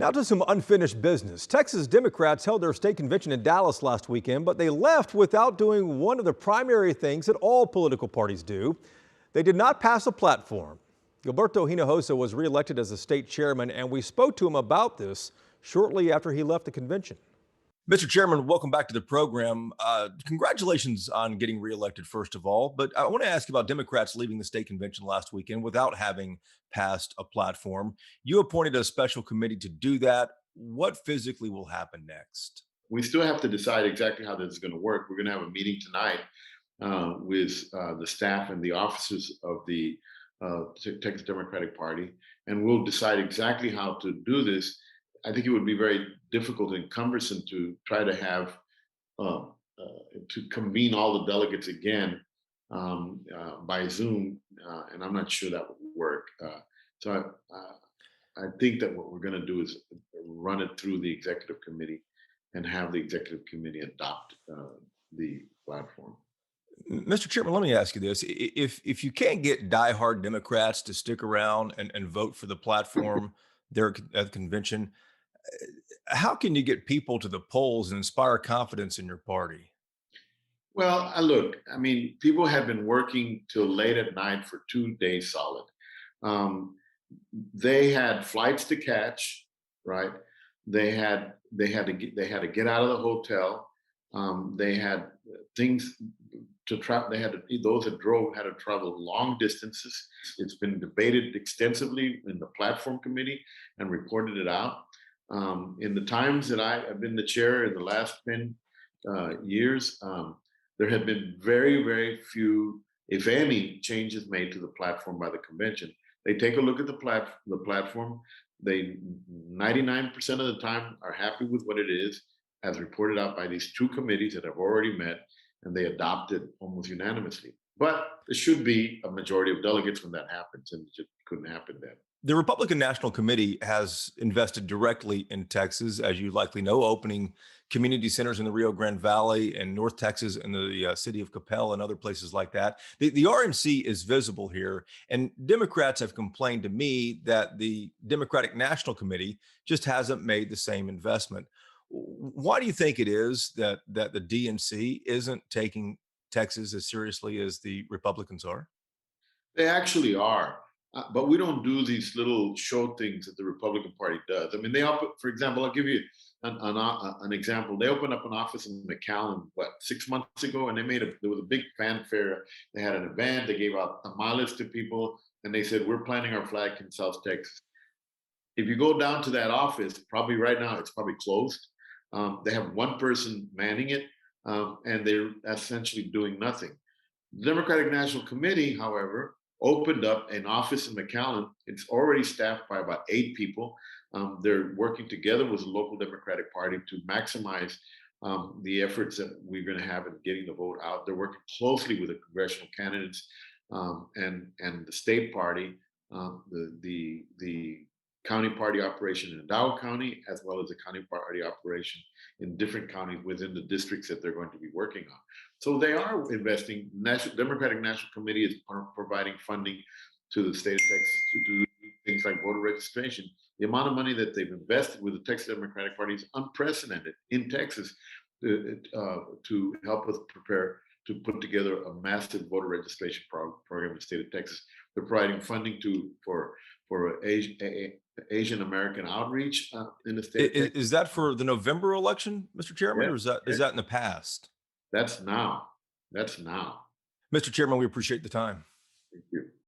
Now to some unfinished business. Texas Democrats held their state convention in Dallas last weekend, but they left without doing one of the primary things that all political parties do. They did not pass a platform. Gilberto Hinojosa was reelected as the state chairman, and we spoke to him about this shortly after he left the convention. Mr. Chairman, welcome back to the program. Congratulations on getting reelected, first of all. But I want to ask you about Democrats leaving the state convention last weekend without having passed a platform. You appointed a special committee to do that. What physically will happen next? We still have to decide exactly how this is going to work. We're going to have a meeting tonight with the staff and the officers of the Texas Democratic Party, and we'll decide exactly how to do this. I think it would be very difficult and cumbersome to try to have uh, to convene all the delegates again by Zoom, and I'm not sure that would work. So I think that what we're going to do is run it through the executive committee and have the executive committee adopt the platform. Mr. Chairman, let me ask you this. If you can't get diehard Democrats to stick around and vote for the platform there at the convention, how can you get people to the polls and inspire confidence in your party? Well, look, I mean, people have been working till late at night for 2 days solid. Um, they had flights to catch, right? They had to get out of the hotel. They had things to travel. They had to, those that drove had to travel long distances. It's been debated extensively in the platform committee and reported it out. In the times that I have been the chair in the last 10 years, there have been very, very few, if any, changes made to the platform by the convention. They take a look at the platform. They 99% of the time are happy with what it is, as reported out by these two committees that have already met, and they adopt it almost unanimously. But there should be a majority of delegates when that happens, and it just couldn't happen then. The Republican National Committee has invested directly in Texas, as you likely know, opening community centers in the Rio Grande Valley and North Texas and the city of Capel and other places like that. The RNC is visible here, and Democrats have complained to me that the Democratic National Committee just hasn't made the same investment. Why do you think it is that the DNC isn't taking Texas as seriously as the Republicans are? They actually are. But we don't do these little show things that the Republican Party does. I mean, for example, I'll give you an example. They opened up an office in McAllen, what, 6 months ago, and there was a big fanfare. They had an event. They gave out tamales to people, and they said, "We're planting our flag in South Texas." If you go down to that office, probably right now it's probably closed. They have one person manning it, and they're essentially doing nothing. The Democratic National Committee, however, opened up an office in McAllen. It's already staffed by about 8 people. They're working together with the local Democratic Party to maximize the efforts that we're going to have in getting the vote out. They're working closely with the congressional candidates and the state party, the county party operation in Dow County, as well as the county party operation in different counties within the districts that they're going to be working on. So they are investing. Democratic National Committee is providing funding to the state of Texas to do things like voter registration. The amount of money that they've invested with the Texas Democratic Party is unprecedented in Texas to help us prepare to put together a massive voter registration program in the state of Texas. They're providing funding for Asian American outreach in the state of Texas. Is that for the November election, Mr. Chairman, Yeah, or is yeah. that in the past? That's now. That's now. Mr. Chairman, we appreciate the time. Thank you.